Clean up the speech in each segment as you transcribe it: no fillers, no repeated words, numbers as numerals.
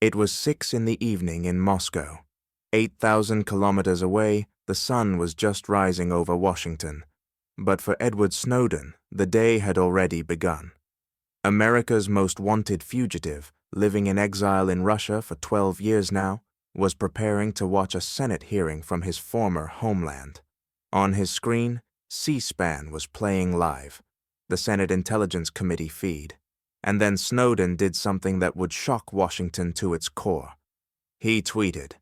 It was 6 in the evening in Moscow. 8,000 kilometers away, the sun was just rising over Washington. But for Edward Snowden, the day had already begun. America's most wanted fugitive, living in exile in Russia for 12 years now, was preparing to watch a Senate hearing from his former homeland. On his screen, C-SPAN was playing live, the Senate Intelligence Committee feed. And then Snowden did something that would shock Washington to its core. He tweeted,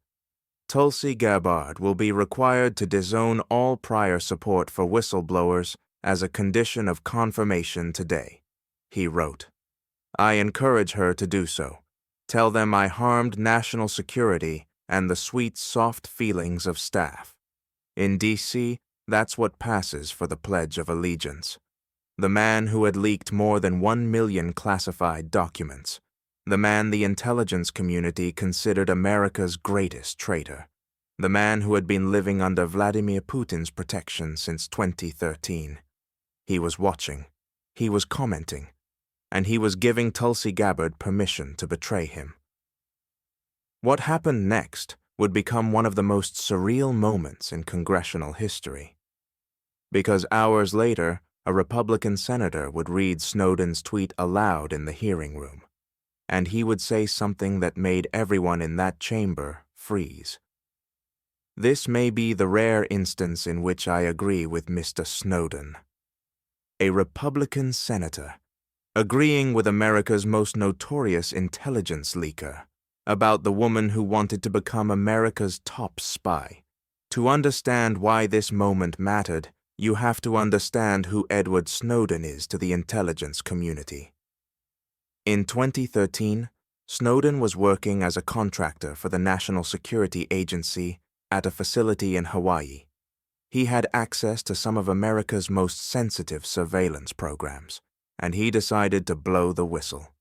"Tulsi Gabbard will be required to disown all prior support for whistleblowers as a condition of confirmation today." He wrote, "I encourage her to do so. Tell them I harmed national security and the sweet, soft feelings of staff. In D.C., that's what passes for the Pledge of Allegiance." The man who had leaked more than 1 million classified documents. The man the intelligence community considered America's greatest traitor. The man who had been living under Vladimir Putin's protection since 2013. He was watching. He was commenting. And he was giving Tulsi Gabbard permission to betray him. What happened next would become one of the most surreal moments in congressional history. Because hours later, a Republican senator would read Snowden's tweet aloud in the hearing room, and he would say something that made everyone in that chamber freeze. This may be the rare instance in which I agree with Mr. Snowden. A Republican senator agreeing with America's most notorious intelligence leaker about the woman who wanted to become America's top spy. To understand why this moment mattered, you have to understand who Edward Snowden is to the intelligence community. In 2013, Snowden was working as a contractor for the National Security Agency at a facility in Hawaii. He had access to some of America's most sensitive surveillance programs, and he decided to blow the whistle.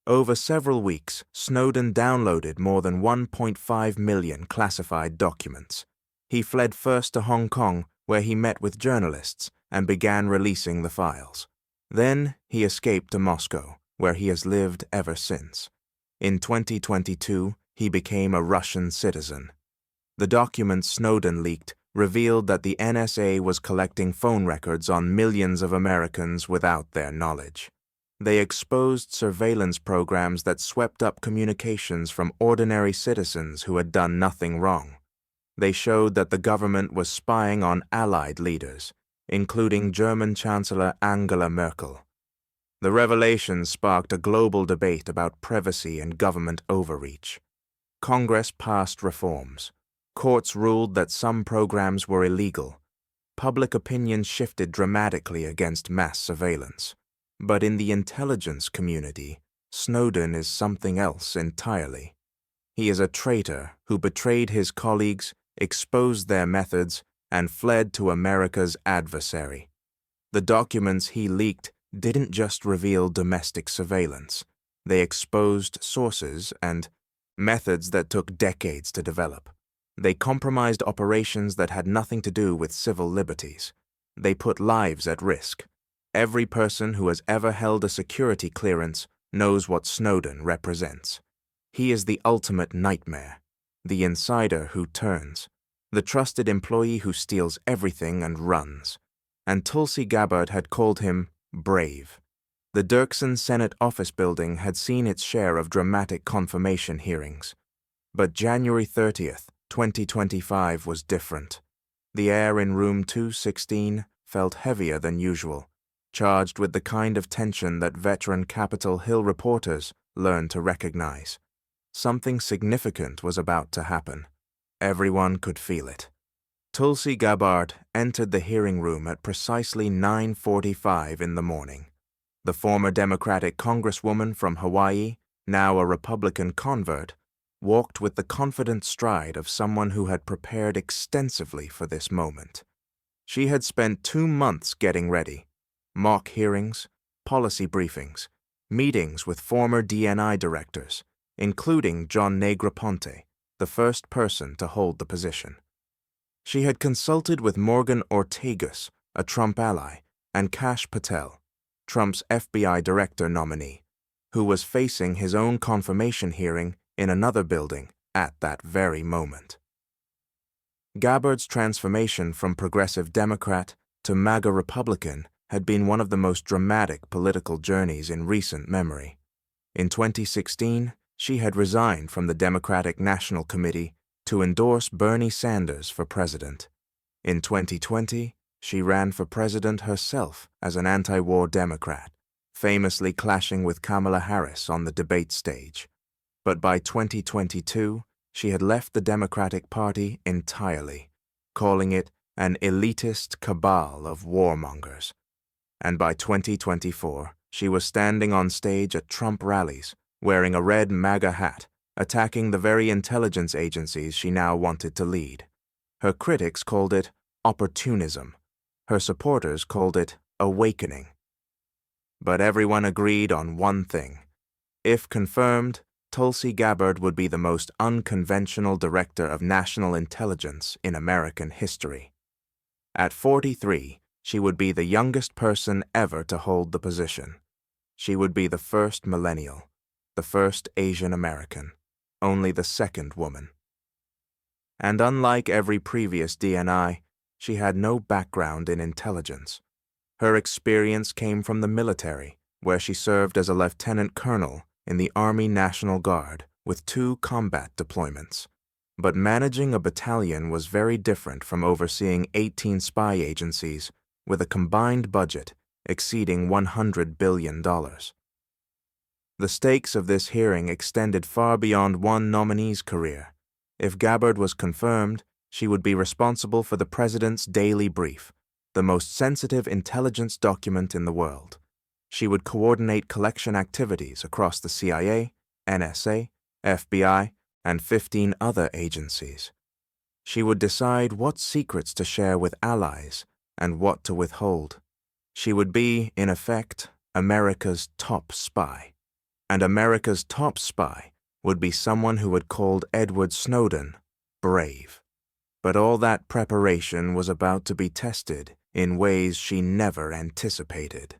Over several weeks, Snowden downloaded more than 1.5 million classified documents. He fled first to Hong Kong, where he met with journalists and began releasing the files. Then he escaped to Moscow, where he has lived ever since. In 2022, he became a Russian citizen. The documents Snowden leaked revealed that the NSA was collecting phone records on millions of Americans without their knowledge. They exposed surveillance programs that swept up communications from ordinary citizens who had done nothing wrong. They showed that the government was spying on Allied leaders, including German Chancellor Angela Merkel. The revelations sparked a global debate about privacy and government overreach. Congress passed reforms. Courts ruled that some programs were illegal. Public opinion shifted dramatically against mass surveillance. But in the intelligence community, Snowden is something else entirely. He is a traitor who betrayed his colleagues, exposed their methods, and fled to America's adversary. The documents he leaked didn't just reveal domestic surveillance. They exposed sources and methods that took decades to develop. They compromised operations that had nothing to do with civil liberties. They put lives at risk. Every person who has ever held a security clearance knows what Snowden represents. He is the ultimate nightmare, the insider who turns, the trusted employee who steals everything and runs. And Tulsi Gabbard had called him brave. The Dirksen Senate office building had seen its share of dramatic confirmation hearings. But January 30th, 2025 was different. The air in room 216 felt heavier than usual, charged with the kind of tension that veteran Capitol Hill reporters learned to recognize. Something significant was about to happen. Everyone could feel it. Tulsi Gabbard entered the hearing room at precisely 9:45 in the morning. The former Democratic Congresswoman from Hawaii, now a Republican convert, walked with the confident stride of someone who had prepared extensively for this moment. She had spent 2 months getting ready. Mock hearings, policy briefings, meetings with former DNI directors, including John Negroponte, the first person to hold the position. She had consulted with Morgan Ortagus, a Trump ally, and Kash Patel, Trump's FBI director nominee. who was facing his own confirmation hearing in another building at that very moment. Gabbard's transformation from progressive Democrat to MAGA Republican had been one of the most dramatic political journeys in recent memory. In 2016, she had resigned from the Democratic National Committee to endorse Bernie Sanders for president. In 2020, she ran for president herself as an anti-war Democrat, famously clashing with Kamala Harris on the debate stage. But by 2022, she had left the Democratic Party entirely, calling it an elitist cabal of warmongers. And by 2024, she was standing on stage at Trump rallies, wearing a red MAGA hat, attacking the very intelligence agencies she now wanted to lead. Her critics called it opportunism. Her supporters called it awakening. But everyone agreed on one thing. If confirmed, Tulsi Gabbard would be the most unconventional director of national intelligence in American history. At 43, she would be the youngest person ever to hold the position. She would be the first millennial, the first Asian American, only the second woman. And unlike every previous DNI, she had no background in intelligence. Her experience came from the military, where she served as a lieutenant colonel in the Army National Guard with 2 combat deployments. But managing a battalion was very different from overseeing 18 spy agencies with a combined budget exceeding $100 billion. The stakes of this hearing extended far beyond one nominee's career. If Gabbard was confirmed, she would be responsible for the president's daily brief, the most sensitive intelligence document in the world. She would coordinate collection activities across the CIA, NSA, FBI, and 15 other agencies. She would decide what secrets to share with allies and what to withhold. She would be, in effect, America's top spy. And America's top spy would be someone who had called Edward Snowden brave. But all that preparation was about to be tested in ways she never anticipated.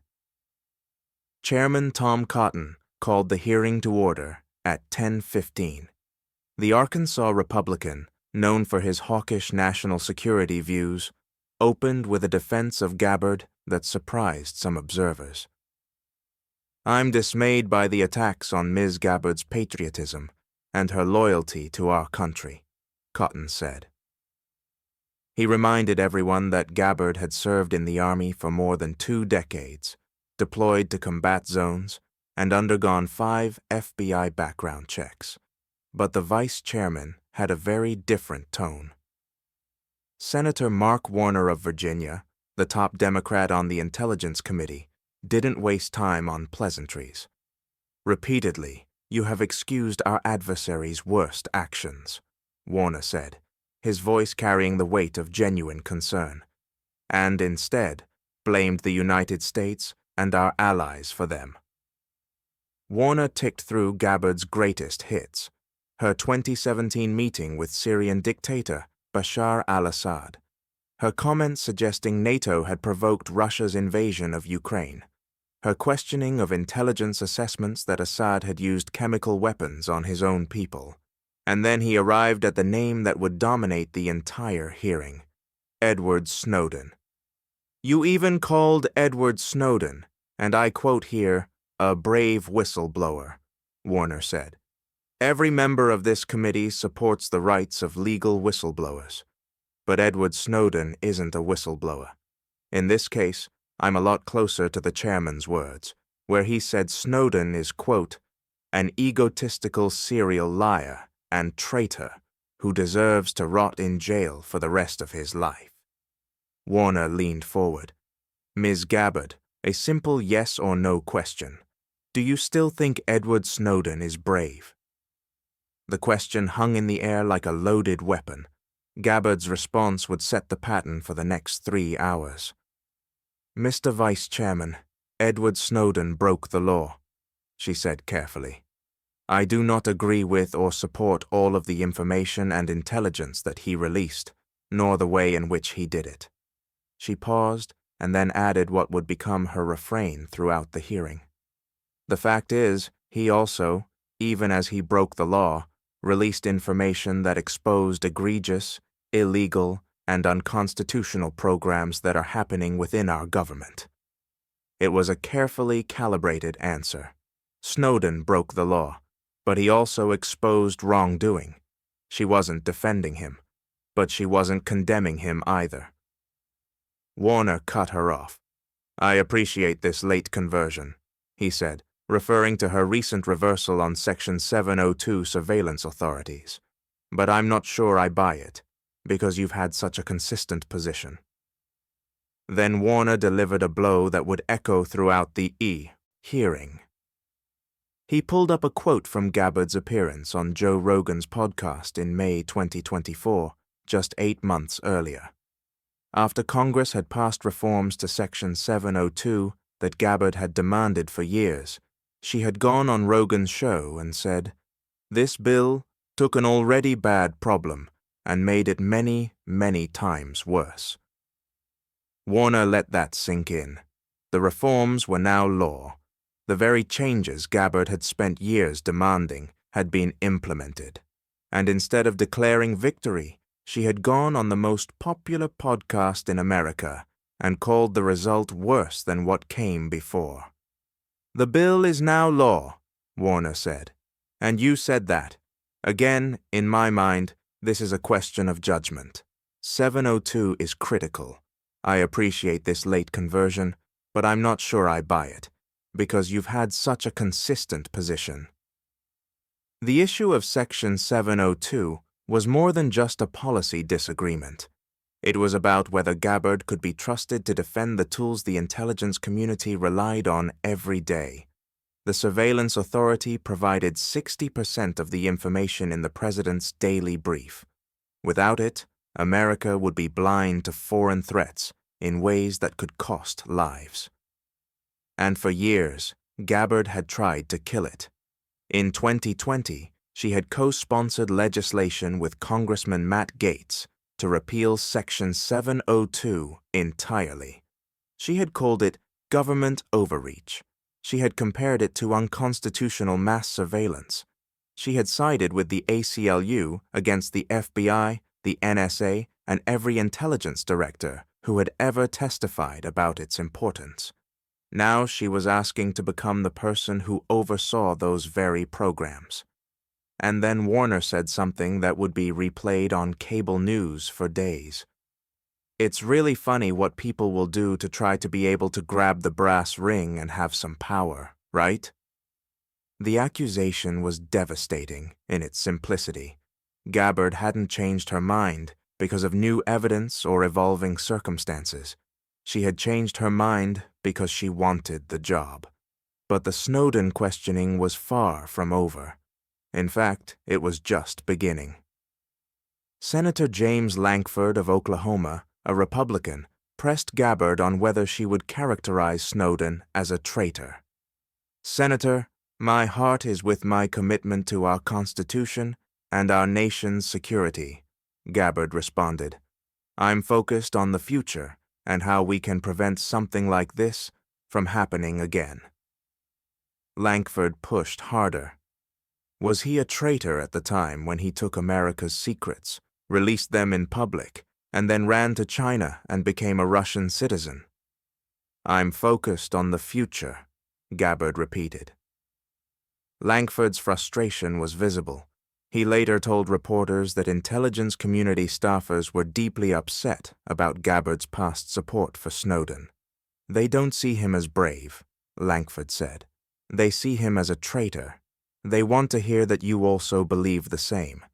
Chairman Tom Cotton called the hearing to order at 10:15. The Arkansas Republican, known for his hawkish national security views, opened with a defense of Gabbard that surprised some observers. "I'm dismayed by the attacks on Ms. Gabbard's patriotism and her loyalty to our country," Cotton said. He reminded everyone that Gabbard had served in the Army for more than 2 decades, deployed to combat zones, and undergone 5 FBI background checks. But the vice chairman had a very different tone. Senator Mark Warner of Virginia, the top Democrat on the Intelligence Committee, didn't waste time on pleasantries. "Repeatedly, you have excused our adversary's worst actions," Warner said, his voice carrying the weight of genuine concern, and instead blamed the United States and our allies for them. Warner ticked through Gabbard's greatest hits, her 2017 meeting with Syrian dictator Bashar al-Assad, her comments suggesting NATO had provoked Russia's invasion of Ukraine, her questioning of intelligence assessments that Assad had used chemical weapons on his own people. And then he arrived at the name that would dominate the entire hearing: Edward Snowden. "You even called Edward Snowden, and I quote here, a brave whistleblower," Warner said. "Every member of this committee supports the rights of legal whistleblowers. But Edward Snowden isn't a whistleblower. In this case, I'm a lot closer to the chairman's words, where he said Snowden is, quote, an egotistical serial liar and traitor who deserves to rot in jail for the rest of his life." Warner leaned forward. "Ms. Gabbard, a simple yes or no question. Do you still think Edward Snowden is brave?" The question hung in the air like a loaded weapon. Gabbard's response would set the pattern for the next 3 hours. "Mr. Vice Chairman, Edward Snowden broke the law," she said carefully. "I do not agree with or support all of the information and intelligence that he released, nor the way in which he did it." She paused and then added what would become her refrain throughout the hearing. "The fact is, He also, even as he broke the law, released information that exposed egregious, illegal, and unconstitutional programs that are happening within our government. It was a carefully calibrated answer. Snowden broke the law, but he also exposed wrongdoing. She wasn't defending him, but she wasn't condemning him either. Warner cut her off. "I appreciate this late conversion," he said, referring to her recent reversal on Section 702 surveillance authorities. "But I'm not sure I buy it, because you've had such a consistent position." Then Warner delivered a blow that would echo throughout the hearing. He pulled up a quote from Gabbard's appearance on Joe Rogan's podcast in May 2024, just 8 months earlier. After Congress had passed reforms to Section 702 that Gabbard had demanded for years, she had gone on Rogan's show and said, "This bill took an already bad problem and made it many, many times worse." Warner let that sink in. The reforms were now law. The very changes Gabbard had spent years demanding had been implemented. And instead of declaring victory, she had gone on the most popular podcast in America and called the result worse than what came before. "The bill is now law," Warner said. "And you said that. Again, in my mind, this is a question of judgment. 702 is critical. I appreciate this late conversion, but I'm not sure I buy it, because you've had such a consistent position." The issue of Section 702 was more than just a policy disagreement. It was about whether Gabbard could be trusted to defend the tools the intelligence community relied on every day. The surveillance authority provided 60% of the information in the president's daily brief. Without it, America would be blind to foreign threats in ways that could cost lives. And for years, Gabbard had tried to kill it. In 2020, she had co-sponsored legislation with Congressman Matt Gaetz to repeal Section 702 entirely. She had called it government overreach. She had compared it to unconstitutional mass surveillance. She had sided with the ACLU against the FBI, the NSA, and every intelligence director who had ever testified about its importance. Now she was asking to become the person who oversaw those very programs. And then Warner said something that would be replayed on cable news for days. "It's really funny what people will do to try to be able to grab the brass ring and have some power, right?" The accusation was devastating in its simplicity. Gabbard hadn't changed her mind because of new evidence or evolving circumstances. She had changed her mind because she wanted the job. But the Snowden questioning was far from over. In fact, it was just beginning. Senator James Lankford of Oklahoma, a Republican, pressed Gabbard on whether she would characterize Snowden as a traitor. "Senator, my heart is with my commitment to our Constitution and our nation's security," Gabbard responded. "I'm focused on the future and how we can prevent something like this from happening again." Lankford pushed harder. Was he a traitor at the time when he took America's secrets, released them in public, and then ran to China and became a Russian citizen? "I'm focused on the future," Gabbard repeated. Lankford's frustration was visible. He later told reporters that intelligence community staffers were deeply upset about Gabbard's past support for Snowden. "They don't see him as brave," Lankford said. "They see him as a traitor. They want to hear that you also believe the same,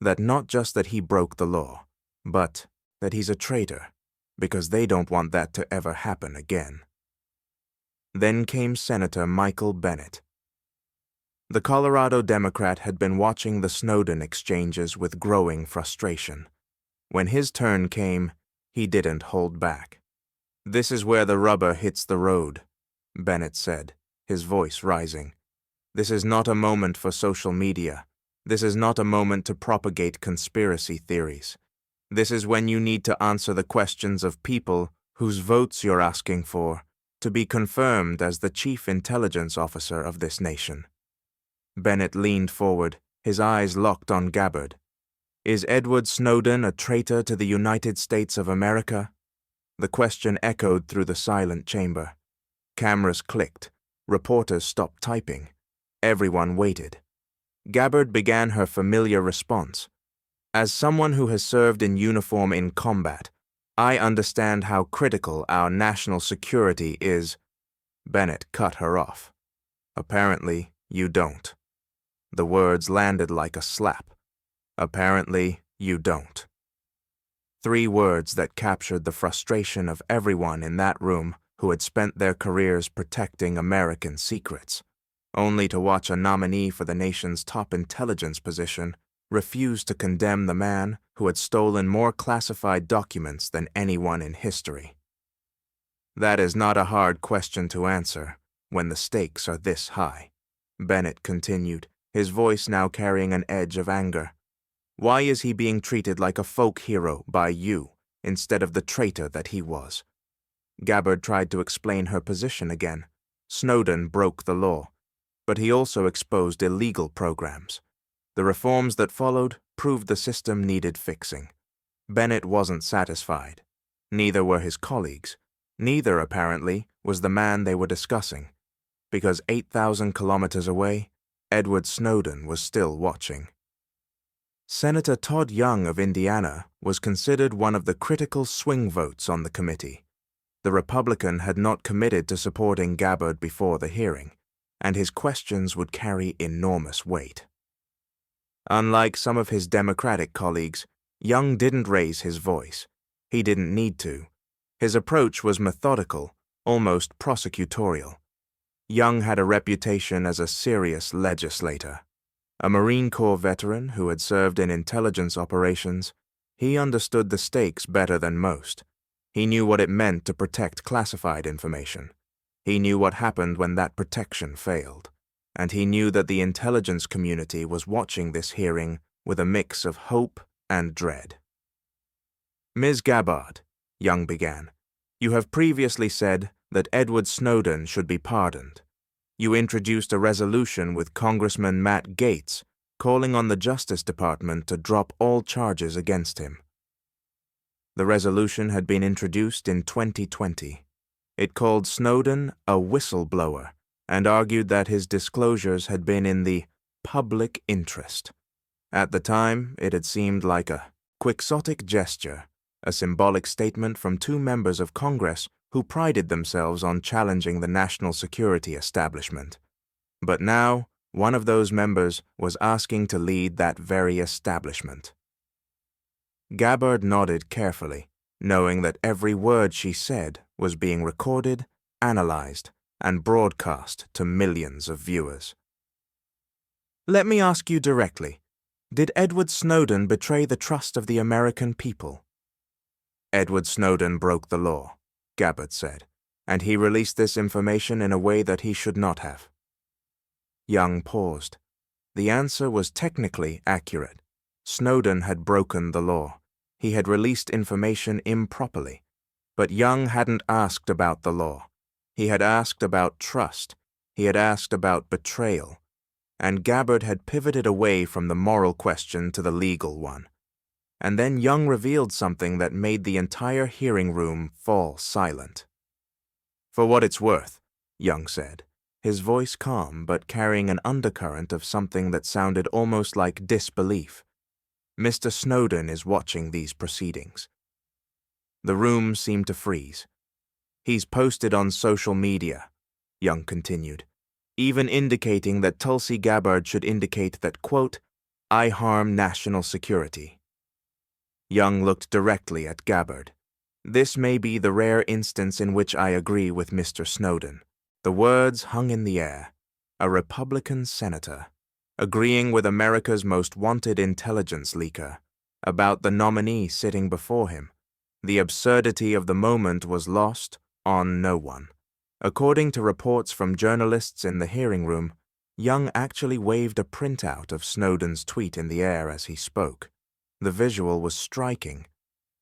that not just that he broke the law, but that he's a traitor, because they don't want that to ever happen again." Then came Senator Michael Bennet. The Colorado Democrat had been watching the Snowden exchanges with growing frustration. When his turn came, he didn't hold back. "This is where the rubber hits the road," Bennet said, his voice rising. "This is not a moment for social media. This is not a moment to propagate conspiracy theories. This is when you need to answer the questions of people whose votes you're asking for to be confirmed as the chief intelligence officer of this nation. Bennett leaned forward, his eyes locked on Gabbard. Is Edward Snowden a traitor to the United States of America? The question echoed through the silent chamber. Cameras clicked. Reporters stopped typing. Everyone waited. Gabbard began her familiar response. As someone who has served in uniform in combat, I understand how critical our national security is. Bennett cut her off. Apparently, you don't. The words landed like a slap. Apparently, you don't. 3 words that captured the frustration of everyone in that room who had spent their careers protecting American secrets, only to watch a nominee for the nation's top intelligence position refuse to condemn the man who had stolen more classified documents than anyone in history. That is not a hard question to answer when the stakes are this high, Bennett continued, his voice now carrying an edge of anger. Why is he being treated like a folk hero by you instead of the traitor that he was? Gabbard tried to explain her position again. Snowden broke the law, but he also exposed illegal programs. The reforms that followed proved the system needed fixing. Bennett wasn't satisfied. Neither were his colleagues. Neither, apparently, was the man they were discussing, because 8,000 kilometers away, Edward Snowden was still watching. Senator Todd Young of Indiana was considered one of the critical swing votes on the committee. The Republican had not committed to supporting Gabbard before the hearing, and his questions would carry enormous weight. Unlike some of his Democratic colleagues, Young didn't raise his voice. He didn't need to. His approach was methodical, almost prosecutorial. Young had a reputation as a serious legislator. A Marine Corps veteran who had served in intelligence operations, he understood the stakes better than most. He knew what it meant to protect classified information. He knew what happened when that protection failed. And he knew that the intelligence community was watching this hearing with a mix of hope and dread. Ms. Gabbard, Young began, you have previously said that Edward Snowden should be pardoned. You introduced a resolution with Congressman Matt Gaetz calling on the Justice Department to drop all charges against him. The resolution had been introduced in 2020. It called Snowden a whistleblower and argued that his disclosures had been in the public interest. At the time, it had seemed like a quixotic gesture, a symbolic statement from 2 members of Congress who prided themselves on challenging the national security establishment. But now, one of those members was asking to lead that very establishment. Gabbard nodded carefully, knowing that every word she said was being recorded, analyzed, and broadcast to millions of viewers. Let me ask you directly, did Edward Snowden betray the trust of the American people? Edward Snowden broke the law, Gabbard said, and he released this information in a way that he should not have. Young paused. The answer was technically accurate. Snowden had broken the law. He had released information improperly. But Young hadn't asked about the law. He had asked about trust. He had asked about betrayal. And Gabbard had pivoted away from the moral question to the legal one. And then Young revealed something that made the entire hearing room fall silent. For what it's worth, Young said, his voice calm but carrying an undercurrent of something that sounded almost like disbelief. Mr. Snowden is watching these proceedings. The room seemed to freeze. He's posted on social media, Young continued, even indicating that Tulsi Gabbard should indicate that, quote, I harm national security. Young looked directly at Gabbard. This may be the rare instance in which I agree with Mr. Snowden. The words hung in the air. A Republican senator, agreeing with America's most wanted intelligence leaker, about the nominee sitting before him. The absurdity of the moment was lost on no one. According to reports from journalists in the hearing room, Young actually waved a printout of Snowden's tweet in the air as he spoke. The visual was striking.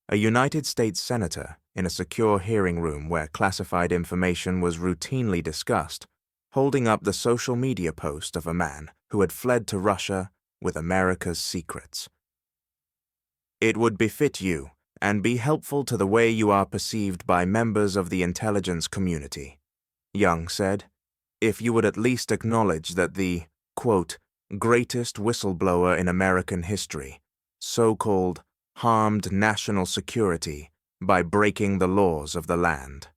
A United States senator, in a secure hearing room where classified information was routinely discussed, holding up the social media post of a man who had fled to Russia with America's secrets. "It would befit you and be helpful to the way you are perceived by members of the intelligence community," Young said, "if you would at least acknowledge that the, quote, greatest whistleblower in American history, so-called, harmed national security by breaking the laws of the land."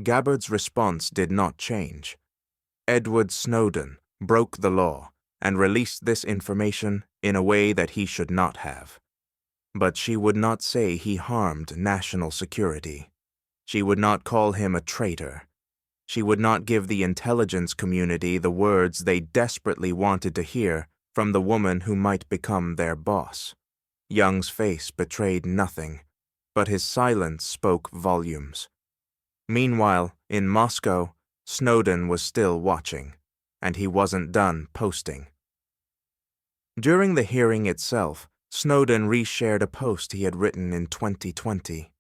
Gabbard's response did not change. Edward Snowden broke the law and released this information in a way that he should not have. But she would not say he harmed national security. She would not call him a traitor. She would not give the intelligence community the words they desperately wanted to hear from the woman who might become their boss. Young's face betrayed nothing, but his silence spoke volumes. Meanwhile, in Moscow, Snowden was still watching, and he wasn't done posting. During the hearing itself, Snowden reshared a post he had written in 2020.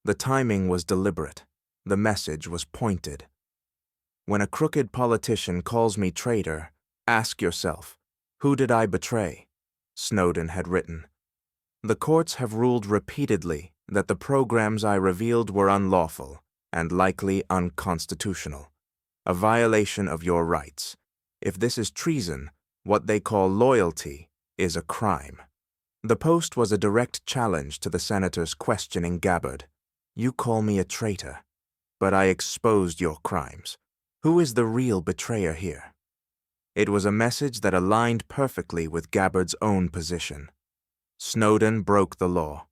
The timing was deliberate. The message was pointed. "When a crooked politician calls me traitor, ask yourself, who did I betray?" Snowden had written. "The courts have ruled repeatedly that the programs I revealed were unlawful and likely unconstitutional, a violation of your rights. If this is treason, what they call loyalty is a crime." The post was a direct challenge to the senators questioning Gabbard. "You call me a traitor, but I exposed your crimes. Who is the real betrayer here?" It was a message that aligned perfectly with Gabbard's own position. Snowden broke the law,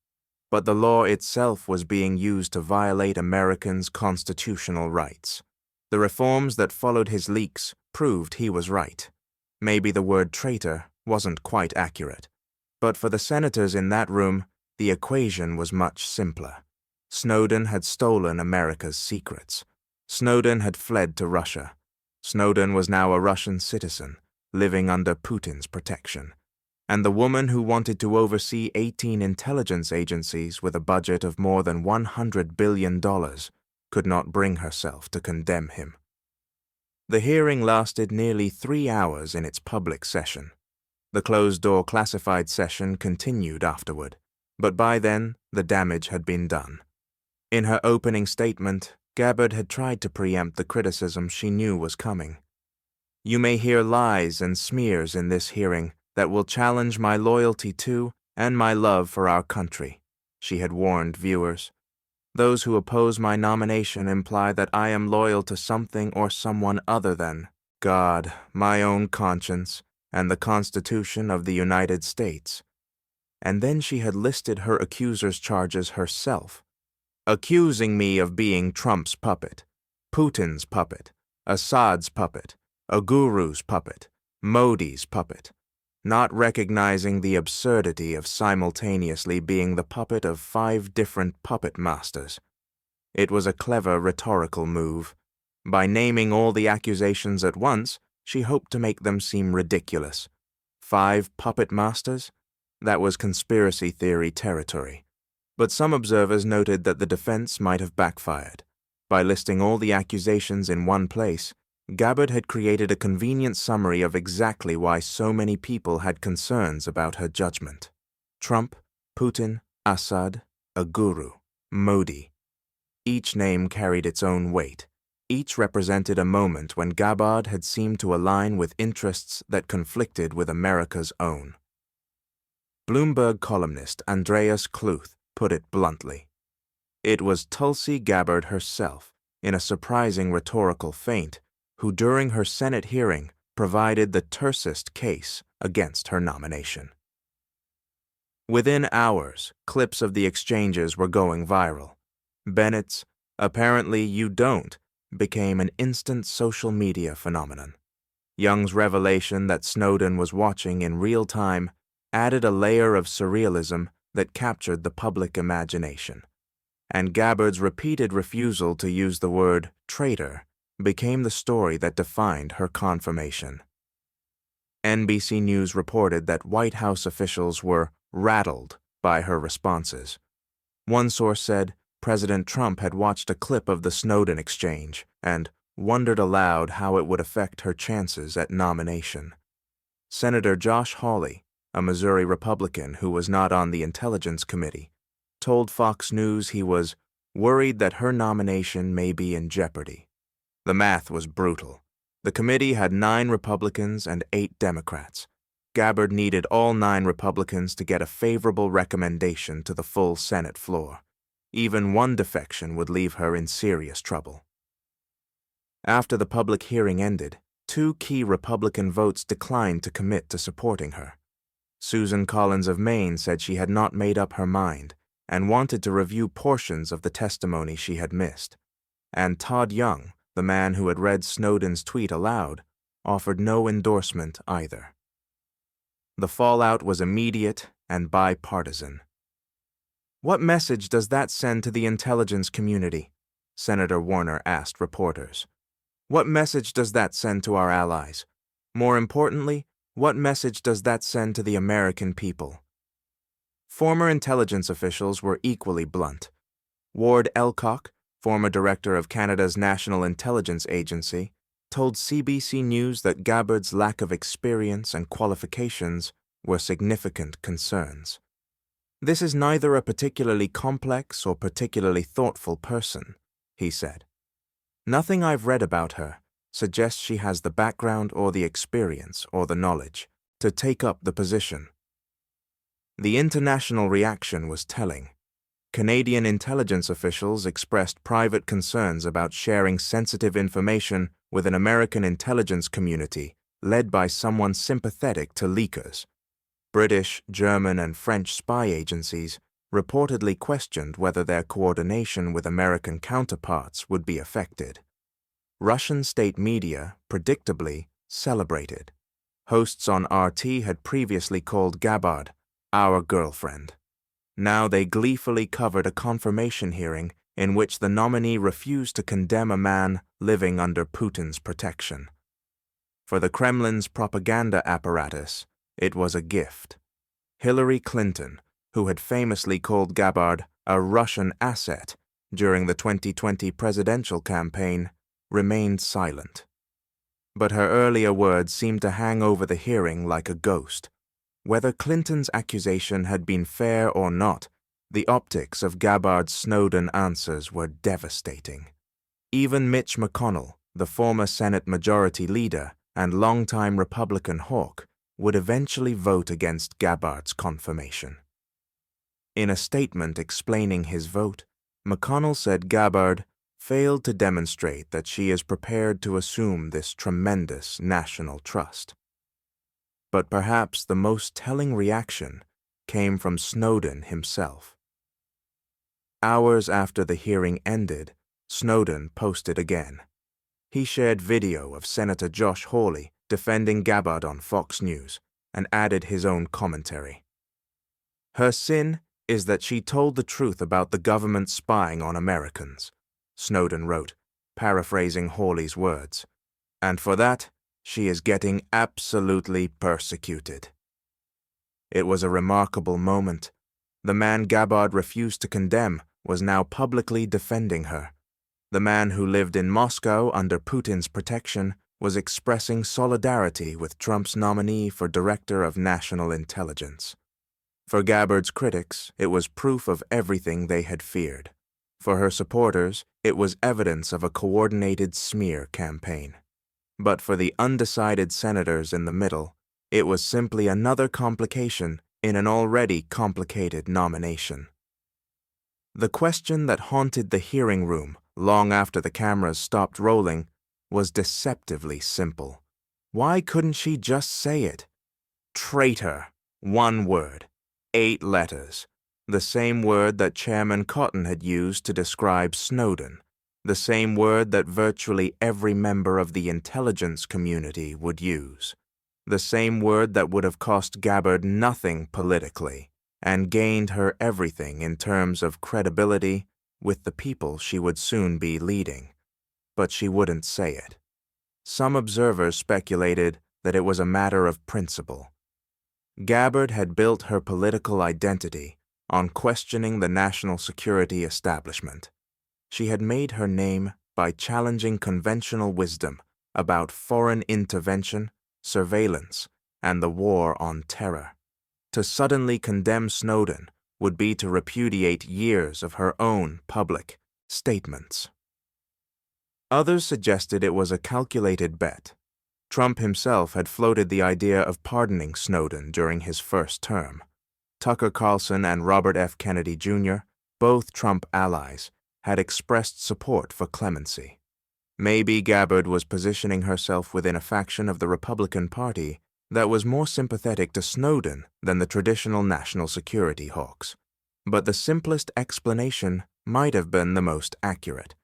but the law itself was being used to violate Americans' constitutional rights. The reforms that followed his leaks proved he was right. Maybe the word traitor wasn't quite accurate, but for the senators in that room, the equation was much simpler. Snowden had stolen America's secrets. Snowden had fled to Russia. Snowden was now a Russian citizen, living under Putin's protection. And the woman who wanted to oversee 18 intelligence agencies with a budget of more than $100 billion could not bring herself to condemn him. The hearing lasted nearly 3 hours in its public session. The closed-door classified session continued afterward, but by then the damage had been done. In her opening statement, Gabbard had tried to preempt the criticism she knew was coming. "You may hear lies and smears in this hearing that will challenge my loyalty to and my love for our country," she had warned viewers. "Those who oppose my nomination imply that I am loyal to something or someone other than God, my own conscience, and the Constitution of the United States." And then she had listed her accusers' charges herself, accusing me of being Trump's puppet, Putin's puppet, Assad's puppet, a guru's puppet, Modi's puppet, not recognizing the absurdity of simultaneously being the puppet of 5 different puppet masters. It was a clever rhetorical move. By naming all the accusations at once, she hoped to make them seem ridiculous. 5 puppet masters? That was conspiracy theory territory. But some observers noted that the defense might have backfired. By listing all the accusations in one place, Gabbard had created a convenient summary of exactly why so many people had concerns about her judgment. Trump, Putin, Assad, a guru, Modi. Each name carried its own weight. Each represented a moment when Gabbard had seemed to align with interests that conflicted with America's own. Bloomberg columnist Andreas Kluth put it bluntly. It was Tulsi Gabbard herself, in a surprising rhetorical feint, who during her Senate hearing provided the tersest case against her nomination. Within hours, clips of the exchanges were going viral. Bennett's "Apparently You Don't" became an instant social media phenomenon. Young's revelation that Snowden was watching in real time added a layer of surrealism that captured the public imagination. And Gabbard's repeated refusal to use the word traitor became the story that defined her confirmation. NBC News reported that White House officials were rattled by her responses. One source said President Trump had watched a clip of the Snowden exchange and wondered aloud how it would affect her chances at nomination. Senator Josh Hawley, a Missouri Republican who was not on the Intelligence Committee, told Fox News he was worried that her nomination may be in jeopardy. The math was brutal. The committee had 9 Republicans and 8 Democrats. Gabbard needed all 9 Republicans to get a favorable recommendation to the full Senate floor. Even one defection would leave her in serious trouble. After the public hearing ended, 2 key Republican votes declined to commit to supporting her. Susan Collins of Maine said she had not made up her mind and wanted to review portions of the testimony she had missed. And Todd Young, the man who had read Snowden's tweet aloud, offered no endorsement either. The fallout was immediate and bipartisan. "What message does that send to the intelligence community?" Senator Warner asked reporters. "What message does that send to our allies? More importantly, what message does that send to the American people?" Former intelligence officials were equally blunt. Ward Elcock, former director of Canada's National Intelligence Agency, told CBC News that Gabbard's lack of experience and qualifications were significant concerns. "This is neither a particularly complex or particularly thoughtful person," he said. "Nothing I've read about her suggests she has the background or the experience or the knowledge to take up the position." The international reaction was telling. Canadian intelligence officials expressed private concerns about sharing sensitive information with an American intelligence community led by someone sympathetic to leakers. British, German, and French spy agencies reportedly questioned whether their coordination with American counterparts would be affected. Russian state media, predictably, celebrated. Hosts on RT had previously called Gabbard "our girlfriend." Now they gleefully covered a confirmation hearing in which the nominee refused to condemn a man living under Putin's protection. For the Kremlin's propaganda apparatus, it was a gift. Hillary Clinton, who had famously called Gabbard a Russian asset during the 2020 presidential campaign, remained silent. But her earlier words seemed to hang over the hearing like a ghost. Whether Clinton's accusation had been fair or not, the optics of Gabbard's Snowden answers were devastating. Even Mitch McConnell, the former Senate Majority Leader and longtime Republican hawk, would eventually vote against Gabbard's confirmation. In a statement explaining his vote, McConnell said Gabbard failed to demonstrate that she is prepared to assume this tremendous national trust. But perhaps the most telling reaction came from Snowden himself. Hours after the hearing ended, Snowden posted again. He shared video of Senator Josh Hawley defending Gabbard on Fox News and added his own commentary. "Her sin is that she told the truth about the government spying on Americans," Snowden wrote, paraphrasing Hawley's words. "And for that, she is getting absolutely persecuted." It was a remarkable moment. The man Gabbard refused to condemn was now publicly defending her. The man who lived in Moscow under Putin's protection was expressing solidarity with Trump's nominee for Director of National Intelligence. For Gabbard's critics, it was proof of everything they had feared. For her supporters, it was evidence of a coordinated smear campaign. But for the undecided senators in the middle, it was simply another complication in an already complicated nomination. The question that haunted the hearing room long after the cameras stopped rolling was deceptively simple. Why couldn't she just say it? Traitor. One word. 8 letters. The same word that Chairman Cotton had used to describe Snowden. The same word that virtually every member of the intelligence community would use. The same word that would have cost Gabbard nothing politically and gained her everything in terms of credibility with the people she would soon be leading. But she wouldn't say it. Some observers speculated that it was a matter of principle. Gabbard had built her political identity on questioning the national security establishment. She had made her name by challenging conventional wisdom about foreign intervention, surveillance, and the war on terror. To suddenly condemn Snowden would be to repudiate years of her own public statements. Others suggested it was a calculated bet. Trump himself had floated the idea of pardoning Snowden during his first term. Tucker Carlson and Robert F. Kennedy Jr., both Trump allies, had expressed support for clemency. Maybe Gabbard was positioning herself within a faction of the Republican Party that was more sympathetic to Snowden than the traditional national security hawks. But the simplest explanation might have been the most accurate.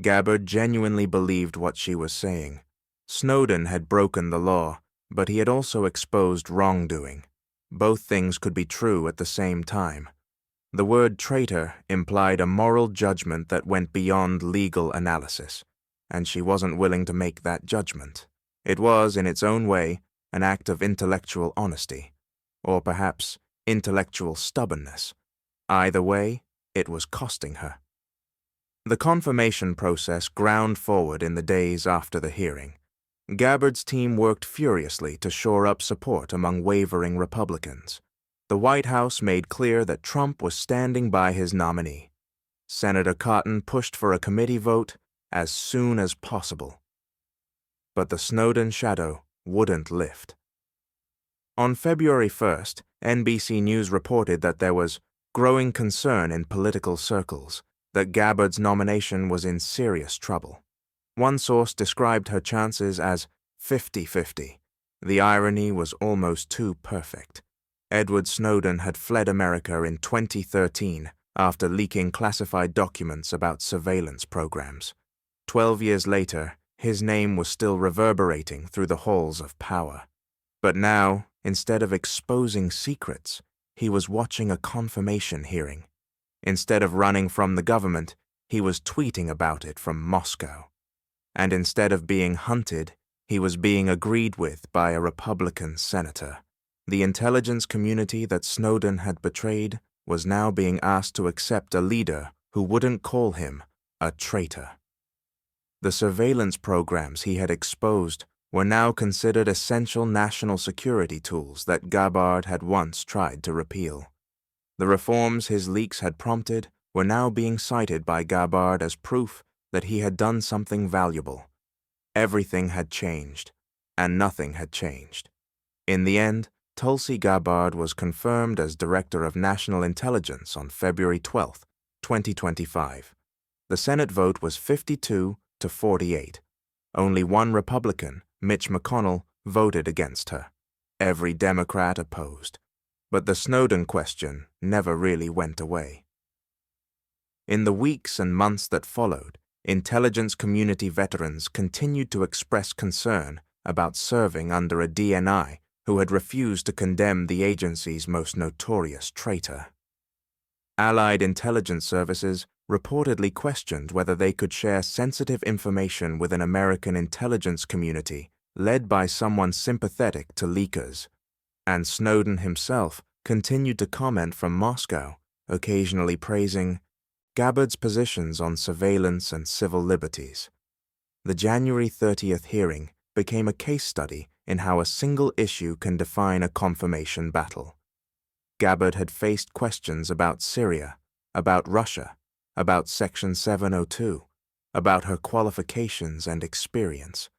Gabbard genuinely believed what she was saying. Snowden had broken the law, but he had also exposed wrongdoing. Both things could be true at the same time. The word traitor implied a moral judgment that went beyond legal analysis, and she wasn't willing to make that judgment. It was, in its own way, an act of intellectual honesty, or perhaps intellectual stubbornness. Either way, it was costing her. The confirmation process ground forward in the days after the hearing. Gabbard's team worked furiously to shore up support among wavering Republicans. The White House made clear that Trump was standing by his nominee. Senator Cotton pushed for a committee vote as soon as possible. But the Snowden shadow wouldn't lift. On February 1st, NBC News reported that there was growing concern in political circles that Gabbard's nomination was in serious trouble. One source described her chances as 50-50. The irony was almost too perfect. Edward Snowden had fled America in 2013 after leaking classified documents about surveillance programs. 12 years later, his name was still reverberating through the halls of power. But now, instead of exposing secrets, he was watching a confirmation hearing. Instead of running from the government, he was tweeting about it from Moscow. And instead of being hunted, he was being agreed with by a Republican senator. The intelligence community that Snowden had betrayed was now being asked to accept a leader who wouldn't call him a traitor. The surveillance programs he had exposed were now considered essential national security tools that Gabbard had once tried to repeal. The reforms his leaks had prompted were now being cited by Gabbard as proof that he had done something valuable. Everything had changed, and nothing had changed. In the end, Tulsi Gabbard was confirmed as Director of National Intelligence on February 12, 2025. The Senate vote was 52-48. Only one Republican, Mitch McConnell, voted against her. Every Democrat opposed. But the Snowden question never really went away. In the weeks and months that followed, intelligence community veterans continued to express concern about serving under a DNI who had refused to condemn the agency's most notorious traitor. Allied intelligence services reportedly questioned whether they could share sensitive information with an American intelligence community led by someone sympathetic to leakers, and Snowden himself continued to comment from Moscow, occasionally praising Gabbard's positions on surveillance and civil liberties. The January 30th hearing became a case study in how a single issue can define a confirmation battle. Gabbard had faced questions about Syria, about Russia, about Section 702, about her qualifications and experience.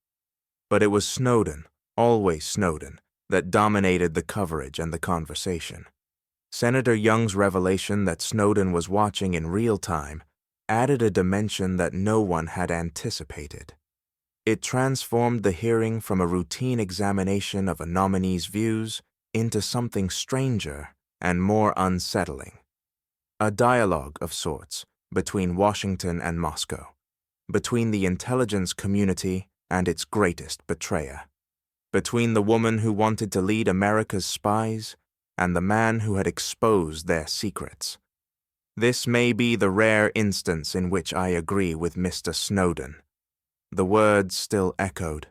But it was Snowden, always Snowden, that dominated the coverage and the conversation. Senator Young's revelation that Snowden was watching in real time added a dimension that no one had anticipated. It transformed the hearing from a routine examination of a nominee's views into something stranger and more unsettling. A dialogue of sorts between Washington and Moscow, between the intelligence community and its greatest betrayer, between the woman who wanted to lead America's spies and the man who had exposed their secrets. This may be the rare instance in which I agree with Mr. Snowden. The words still echoed.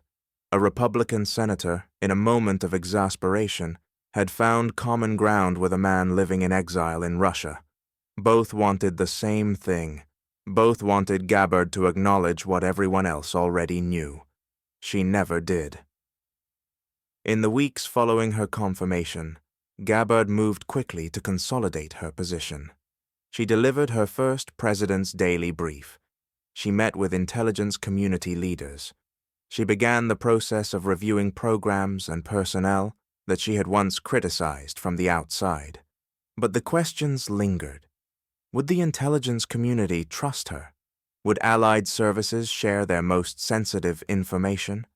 A Republican senator, in a moment of exasperation, had found common ground with a man living in exile in Russia. Both wanted the same thing. Both wanted Gabbard to acknowledge what everyone else already knew. She never did. In the weeks following her confirmation, Gabbard moved quickly to consolidate her position. She delivered her first President's Daily Brief. She met with intelligence community leaders. She began the process of reviewing programs and personnel that she had once criticized from the outside. But the questions lingered. Would the intelligence community trust her? Would allied services share their most sensitive information?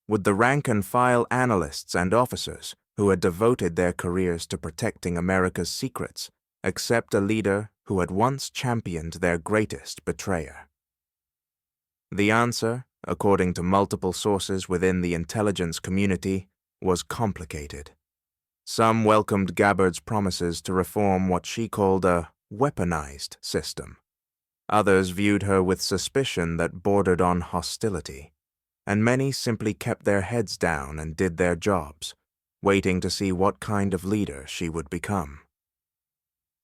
Would the rank-and-file analysts and officers who had devoted their careers to protecting America's secrets accept a leader who had once championed their greatest betrayer? The answer, according to multiple sources within the intelligence community, was complicated. Some welcomed Gabbard's promises to reform what she called a weaponized system. Others viewed her with suspicion that bordered on hostility, and many simply kept their heads down and did their jobs, waiting to see what kind of leader she would become.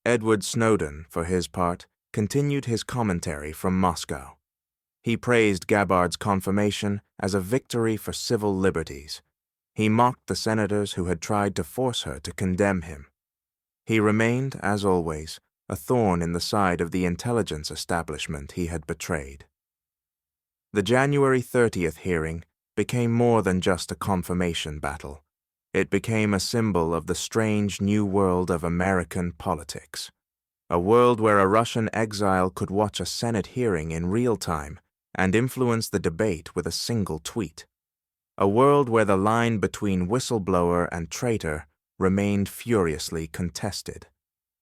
Edward Snowden, for his part, continued his commentary from Moscow. He praised Gabbard's confirmation as a victory for civil liberties. He mocked the senators who had tried to force her to condemn him. He remained, as always, a thorn in the side of the intelligence establishment he had betrayed. The January 30th hearing became more than just a confirmation battle. It became a symbol of the strange new world of American politics, a world where a Russian exile could watch a Senate hearing in real time and influence the debate with a single tweet, a world where the line between whistleblower and traitor remained furiously contested,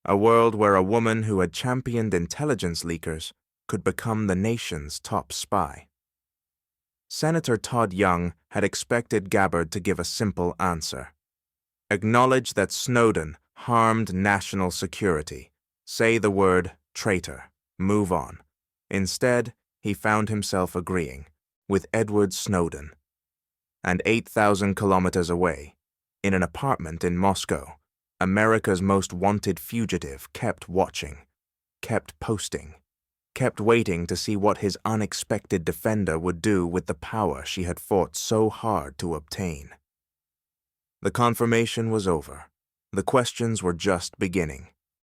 a world where a woman who had championed intelligence leakers could become the nation's top spy. Senator Todd Young had expected Gabbard to give a simple answer. Acknowledge that Snowden harmed national security. Say the word traitor. Move on. Instead, he found himself agreeing with Edward Snowden. And 8,000 kilometers away, in an apartment in Moscow, America's most wanted fugitive kept watching, kept posting, kept waiting to see what his unexpected defender would do with the power she had fought so hard to obtain. The confirmation was over. The questions were just beginning.